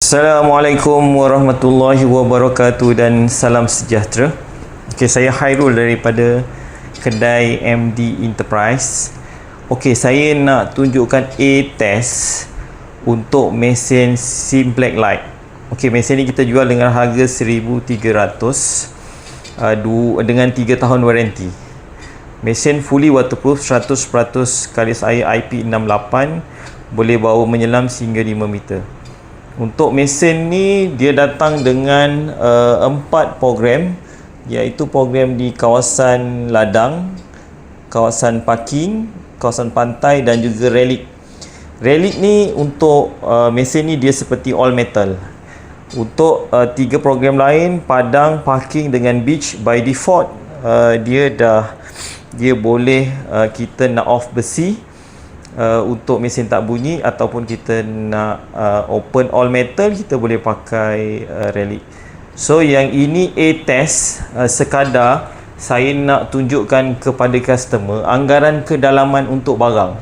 Assalamualaikum warahmatullahi wabarakatuh dan salam sejahtera. Okey, saya Hairul daripada kedai MD Enterprise. Okey, saya nak tunjukkan A-test untuk mesin Simplex Lite. Okey, mesin ni kita jual dengan harga 1,300 dengan 3 tahun waranti. Mesin fully waterproof, 100% kalis air IP68, boleh bawa menyelam sehingga 5 meter. Untuk mesin ni dia datang dengan 4 program, iaitu program di kawasan ladang, kawasan parking, kawasan pantai dan juga relik. Relik ni untuk mesin ni dia seperti all metal. Untuk 3 program lain, padang, parking dengan beach, by default dia boleh kita nak off besi untuk mesin tak bunyi, ataupun kita nak open all metal, kita boleh pakai relik. So yang ini A-test, sekadar saya nak tunjukkan kepada customer anggaran kedalaman untuk barang.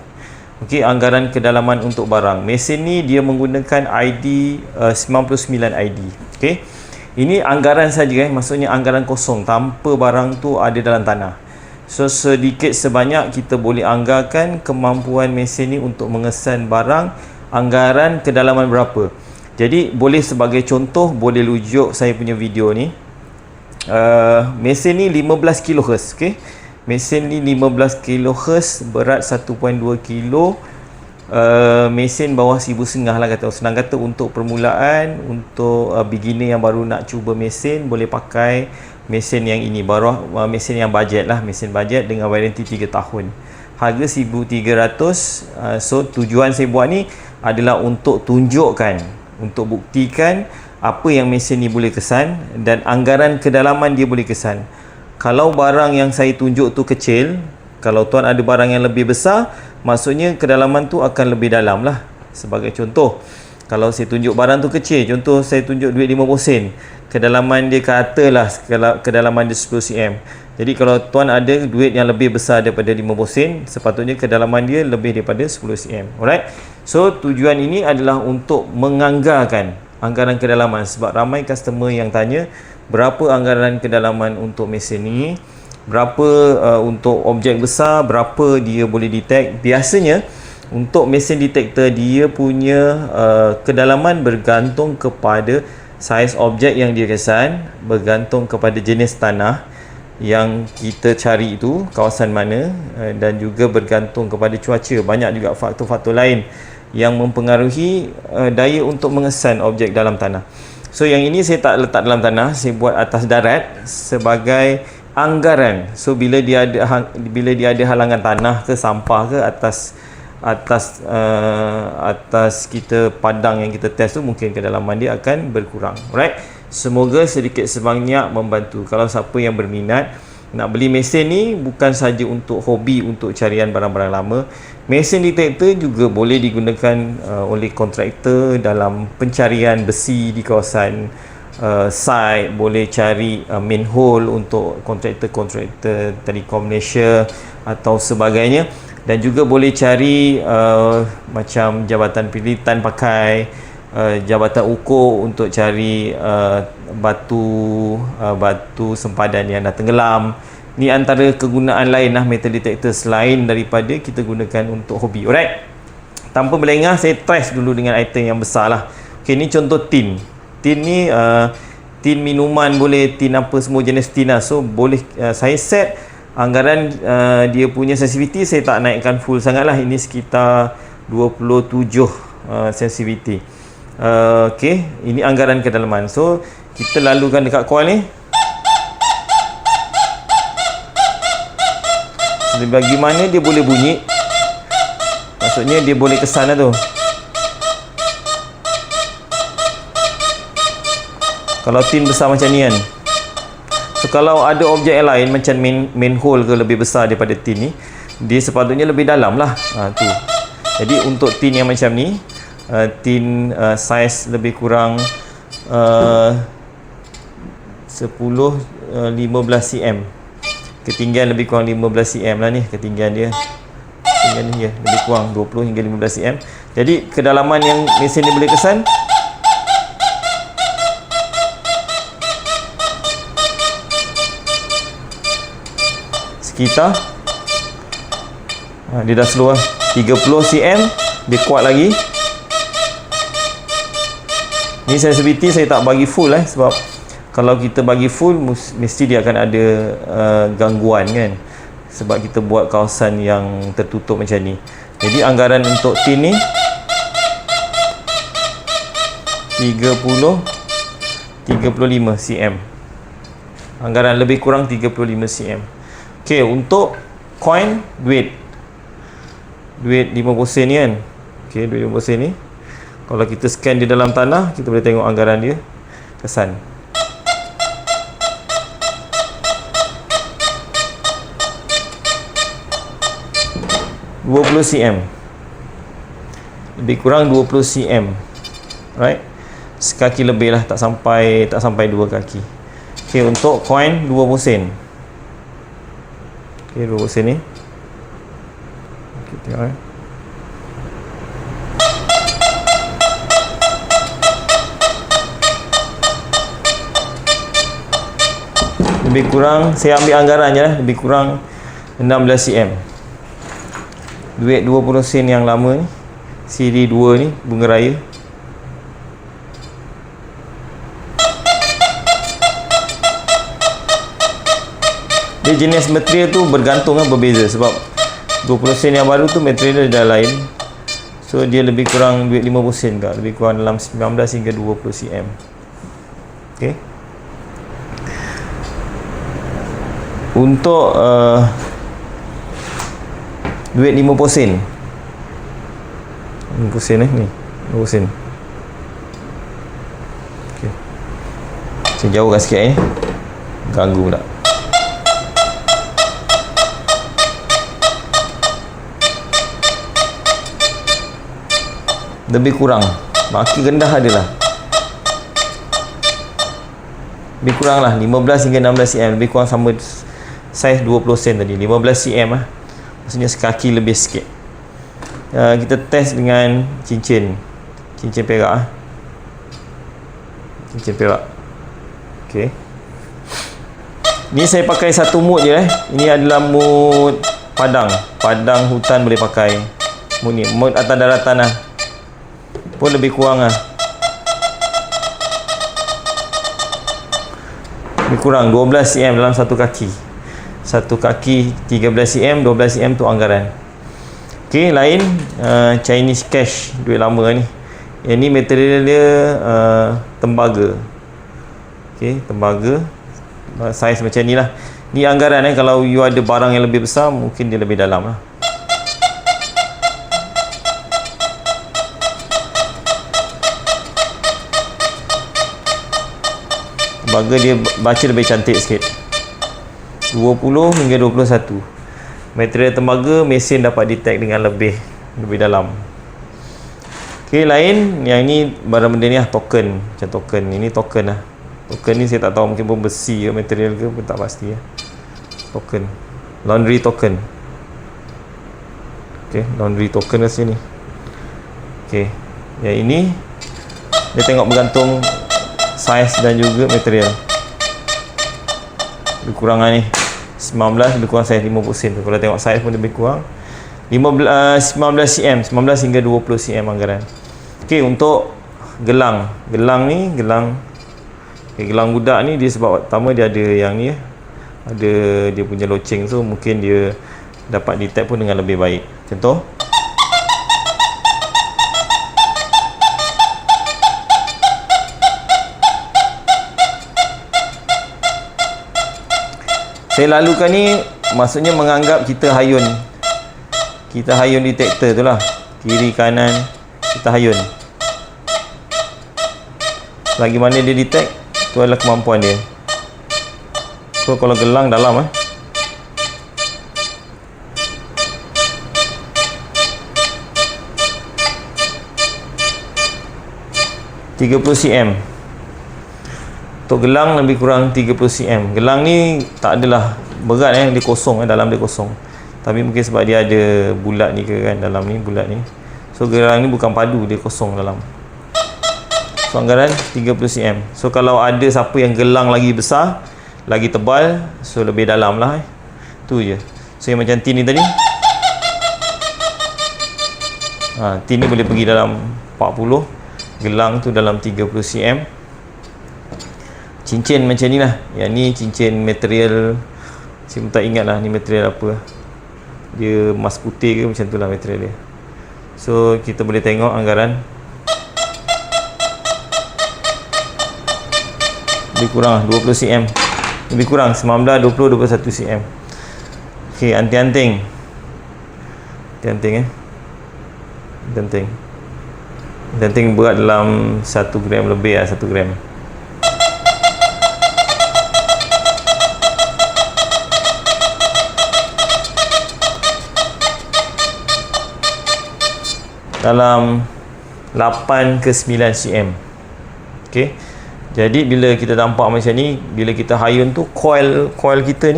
Okey, anggaran kedalaman untuk barang. Mesin ni dia menggunakan ID 99 ID. Okey. Ini anggaran saja, maksudnya anggaran kosong, tanpa barang tu ada dalam tanah. So sedikit sebanyak kita boleh anggarkan kemampuan mesin ni untuk mengesan barang, anggaran kedalaman berapa. Jadi boleh sebagai contoh, boleh rujuk saya punya video ni. Mesin ni 15 kHz, okey. Mesin ni 15 kHz, berat 1.2 kilo. Mesin bawah 1,500 lah kata. Senang kata untuk permulaan, untuk beginner yang baru nak cuba mesin, boleh pakai mesin yang ini, baru mesin yang bajet lah, mesin bajet dengan waranti 3 tahun. Harga 1,300. So tujuan saya buat ni adalah untuk tunjukkan, untuk buktikan apa yang mesin ni boleh kesan dan anggaran kedalaman dia boleh kesan. Kalau barang yang saya tunjuk tu kecil, kalau tuan ada barang yang lebih besar, maksudnya kedalaman tu akan lebih dalam lah. Sebagai contoh, kalau saya tunjuk barang tu kecil, contoh saya tunjuk duit 50 sen, kedalaman dia ke atas lah, kedalaman dia 10 cm. Jadi kalau tuan ada duit yang lebih besar daripada 50 sen, sepatutnya kedalaman dia lebih daripada 10 cm. Alright. So tujuan ini adalah untuk menganggarkan anggaran kedalaman, sebab ramai customer yang tanya berapa anggaran kedalaman untuk mesin ni, berapa untuk objek besar, berapa dia boleh detect. Biasanya untuk mesin detektor dia punya kedalaman bergantung kepada saiz objek yang dia kesan, bergantung kepada jenis tanah yang kita cari itu, kawasan mana, dan juga bergantung kepada cuaca. Banyak juga faktor-faktor lain yang mempengaruhi daya untuk mengesan objek dalam tanah. So yang ini saya tak letak dalam tanah, saya buat atas darat sebagai anggaran. So bila dia ada halangan tanah ke sampah ke atas kita padang yang kita test tu, mungkin kedalaman dia akan berkurang. Alright. Semoga sedikit sebanyak membantu. Kalau siapa yang berminat nak beli mesin ni, bukan saja untuk hobi, untuk carian barang-barang lama, mesin detektor juga boleh digunakan oleh kontraktor dalam pencarian besi di kawasan site. Boleh cari manhole untuk kontraktor Telekom Malaysia atau sebagainya. Dan juga boleh cari macam jabatan pilitan pakai, jabatan ukur untuk cari batu sempadan yang dah tenggelam. Ni antara kegunaan lain lah metal detector selain daripada kita gunakan untuk hobi. Alright. Tanpa berlengah, saya test dulu dengan item yang besar lah. Okay, ni contoh tin. Tin ni tin minuman boleh, tin apa semua jenis tin lah. So boleh saya set anggaran dia punya sensitivity, saya tak naikkan full sangat lah. Ini sekitar 27 sensitivity. Okay, ini anggaran kedalaman. So kita lalukan dekat coil ni. Bagaimana dia boleh bunyi, maksudnya dia boleh kesan lah tu. Kalau tin besar macam ni kan. So kalau ada objek yang lain macam main hole ke lebih besar daripada tin ni, dia sepatutnya lebih dalam lah. Tu. Jadi untuk tin yang macam ni, tin saiz lebih kurang 10-15 cm, ketinggian lebih kurang 15 cm lah ni ketinggian dia. Ketinggian ni ya, lebih kurang 20 hingga 15 cm. Jadi kedalaman yang mesin ni boleh kesan kita. Dia dah slow lah. 30 cm, dia kuat lagi. Ni sensitivity saya tak bagi full sebab kalau kita bagi full mesti dia akan ada gangguan kan, sebab kita buat kawasan yang tertutup macam ni. Jadi anggaran untuk tin ni 35 cm. Anggaran lebih kurang 35 cm. Okey, untuk coin duit 50 sen ni kan. Okey, duit 50 sen ni kalau kita scan di dalam tanah, kita boleh tengok anggaran dia kesan. cm, lebih kurang 20 cm, right? Sekaki lebih lah, tak sampai 2 kaki. Okey, untuk coin 20 sen. Okey, 20 sen ni. Okey, tengok lebih kurang, saya ambil anggaran je lah, lebih kurang 16 cm. Duit 20 sen yang lama ni, siri 2 ni, bunga raya. Dia jenis material tu bergantung kan, berbeza, sebab 20 sen yang baru tu material dia dah lain. So dia lebih kurang duit 50 sen ke, lebih kurang dalam 19 hingga 20 cm. Okey. Untuk duit 50 sen. 50 sen ni. 50 sen. Okey. Saya jauhkan sikit ganggu pula. Lebih kurang makin rendah adalah lebih kurang lah 15 hingga 16 cm, lebih kurang sama saiz 20 sen tadi, 15 cm lah, maksudnya sekaki lebih sikit. Kita test dengan cincin perak cincin perak. ok, ni saya pakai satu mood je ini adalah mood padang hutan, boleh pakai mood ni, mood atas daratan lah pun lebih kurang lah, lebih kurang 12 cm dalam satu kaki 13 cm, 12 cm tu anggaran. ok, lain Chinese cash, duit lama ni. Yang ni material dia tembaga. ok, tembaga saiz macam ni lah. Ni anggaran kalau you ada barang yang lebih besar, mungkin dia lebih dalam lah. Tembaga dia baca lebih cantik sikit, 20 hingga 21. Material tembaga, mesin dapat detect dengan lebih dalam. ok, lain yang ni barang benda ni lah, token, macam token. Ini token lah. Token ni saya tak tahu, mungkin pun besi ke material ke pun tak pasti lah. Token, laundry token. ok, laundry token kat sini. ok, yang ini dia tengok bergantung saiz dan juga material. Lebih kurang lah ni 19, lebih kurang saiz 50 sen. Kalau tengok saiz pun lebih kurang 19 cm, 19 hingga 20 cm anggaran. ok, untuk gelang ni, gelang budak ni, dia sebab pertama dia ada yang ni, ada dia punya loceng, so mungkin dia dapat detect pun dengan lebih baik. Contoh, saya lalukan ni, maksudnya menganggap kita hayun detektor tu lah, kiri kanan kita hayun, lagi mana dia detect tu adalah kemampuan dia. So kalau gelang dalam 30 cm. Untuk gelang lebih kurang 30 cm. Gelang ni tak adalah berat dia kosong dalam dia kosong. Tapi mungkin sebab dia ada bulat ni ke kan, dalam ni bulat ni. So gelang ni bukan padu, dia kosong dalam. So anggaran 30 cm. So kalau ada siapa yang gelang lagi besar, lagi tebal, so lebih dalam lah. Tu je. So yang macam tin ni tadi, tin ni boleh pergi dalam 40, gelang tu dalam 30 cm. Cincin macam ni lah. Yang ni cincin material, saya pun tak ingat lah ni material apa, dia emas putih ke macam tu lah material dia. So kita boleh tengok anggaran lebih kurang 20 cm, lebih kurang 19, 20, 21 cm. ok, anting-anting anting berat dalam 1 gram lebih lah, 1 gram. Dalam 8 ke 9 cm. ok, jadi bila kita nampak macam ni, bila kita hayun tu, coil kita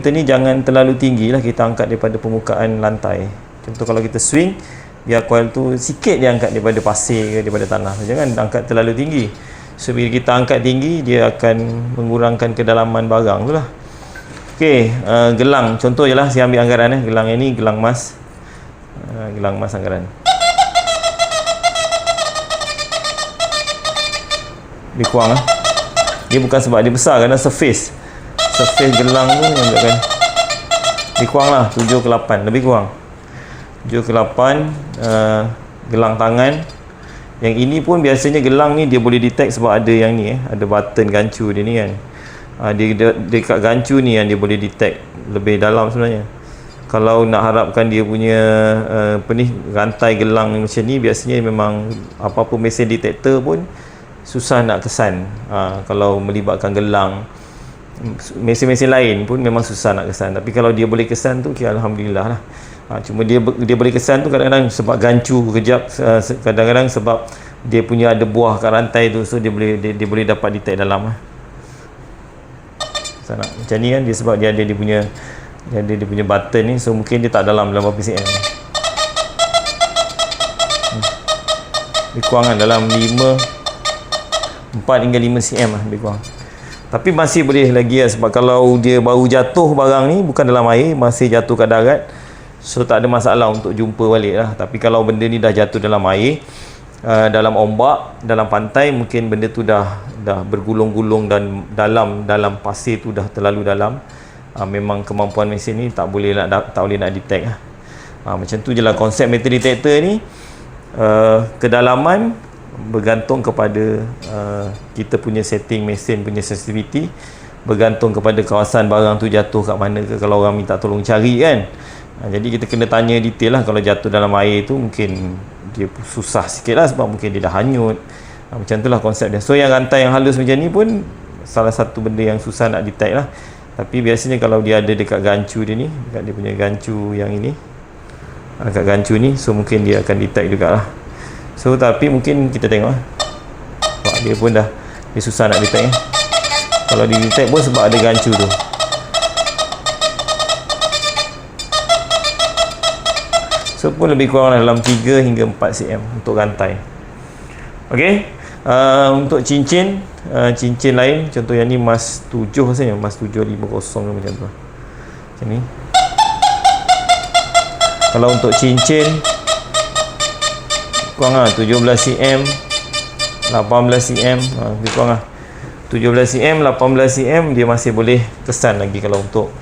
ni jangan terlalu tinggi lah, kita angkat daripada permukaan lantai. Contoh kalau kita swing, biar coil tu sikit dia angkat daripada pasir ke daripada tanah, jangan angkat terlalu tinggi. So bila kita angkat tinggi, dia akan mengurangkan kedalaman barang tu lah. ok, gelang contoh je lah, saya ambil anggaran gelang ini gelang emas, anggaran lebih kurang dia bukan sebab dia besar, kerana surface gelang tu yang buatkan lebih kurang lah 7 ke 8, lebih kurang 7 ke 8. Gelang tangan yang ini pun biasanya gelang ni dia boleh detect sebab ada yang ni ada button gancu dia ni kan. Dia dekat gancu ni yang dia boleh detect lebih dalam sebenarnya. Kalau nak harapkan dia punya rantai gelang macam ni, biasanya memang apa-apa mesin detektor pun susah nak kesan. Kalau melibatkan gelang, mesin-mesin lain pun memang susah nak kesan. Tapi kalau dia boleh kesan tu, okay, alhamdulillah lah. Cuma dia boleh kesan tu kadang-kadang sebab gancu kejap, kadang-kadang sebab dia punya ada buah kat rantai tu, so dia boleh dapat detect dalam sana. Macam ni kan, dia sebab dia ada dia punya button ni, so mungkin dia tak dalam berapa cm. Lebih kurang kan dalam 4 hingga 5 cm lah, lebih kurang. Tapi masih boleh lagi lah, sebab kalau dia baru jatuh barang ni, bukan dalam air, masih jatuh kat darat, so tak ada masalah untuk jumpa balik lah. Tapi kalau benda ni dah jatuh dalam air, dalam ombak, dalam pantai, mungkin benda tu dah bergulung-gulung dan dalam pasir tu dah terlalu dalam, memang kemampuan mesin ni tak boleh nak detect lah. Macam tu je lah konsep metal detector ni. Kedalaman bergantung kepada kita punya setting mesin punya sensitivity, bergantung kepada kawasan barang tu jatuh kat mana ke, kalau orang minta tolong cari kan. Jadi kita kena tanya detail lah. Kalau jatuh dalam air tu mungkin dia susah sikit lah, sebab mungkin dia dah hanyut. Macam tu lah konsep dia. So yang rantai yang halus macam ni pun salah satu benda yang susah nak detect lah. Tapi biasanya kalau dia ada dekat gancu dia ni, dekat dia punya gancu yang ini, dekat gancu ni, so mungkin dia akan detect juga lah. So tapi mungkin kita tengok lah, sebab dia pun dia susah nak detect Kalau dia detect pun sebab ada gancu tu. So pun lebih kurang dalam 3 hingga 4 cm untuk rantai. ok, untuk cincin lain, contoh yang ni emas 7 rasanya, emas 750 macam tu, macam ni. Kalau untuk cincin kurang lah 17 cm, 18 cm, lebih kurang lah 17 cm, 18 cm, dia masih boleh kesan lagi. Kalau untuk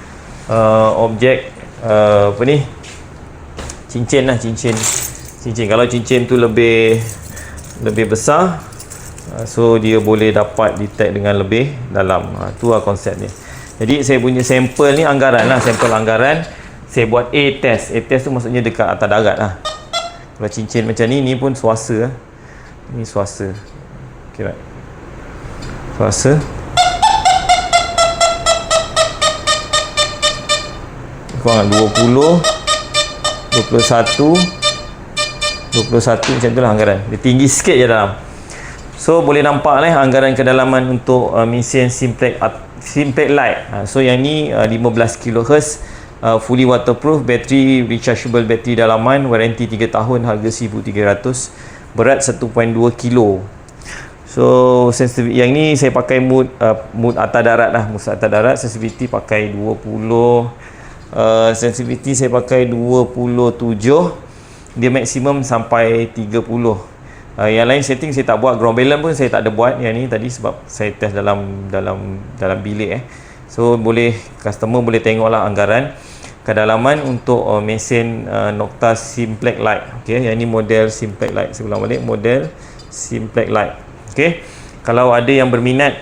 objek apa ni, cincin lah, cincin. Kalau cincin tu lebih besar, so dia boleh dapat detect dengan lebih dalam. Tu lah konsep ni. Jadi saya punya sampel ni anggaran lah, sampel anggaran. Saya buat A-test. A-test tu maksudnya dekat atas darat lah. Kalau cincin macam ni, ni pun swasta. Ni swasta. Okay, right. Swasta. Kurang 20, 21 macam tu lah anggaran. Dia tinggi sikit je dalam. So boleh nampak lah anggaran kedalaman untuk mesin Simplex Light. So yang ni 15 kHz, fully waterproof, battery rechargeable, battery dalaman, waranti 3 tahun, harga 1,300, berat 1.2 kilo. So sensitivity yang ni saya pakai mood atas darat lah, mood atas darat, sensitivity pakai 20 sensitivity saya pakai 27, dia maksimum sampai 30. Yang lain setting saya tak buat, ground balance pun saya tak ada buat yang ni tadi sebab saya test dalam bilik so boleh, customer boleh tengoklah anggaran kedalaman untuk mesin Nokta Simplex Lite. Okey, yang ni model Simplex Lite. Saya ulang balik, model Simplex Lite. Okey, kalau ada yang berminat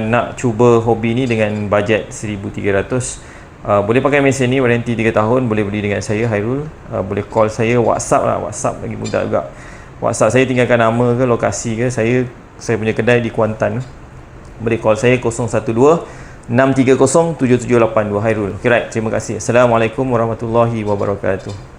nak cuba hobi ni dengan bajet 1300, boleh pakai mesin ni, waranti 3 tahun, boleh beli dengan saya Hairul. Boleh call saya, WhatsApp lah, WhatsApp lagi mudah juga. WhatsApp saya tinggalkan nama ke lokasi ke, saya punya kedai di Kuantan. Boleh call saya 012 630 7782 Hairul. Okay, right. Terima kasih. Assalamualaikum warahmatullahi wabarakatuh.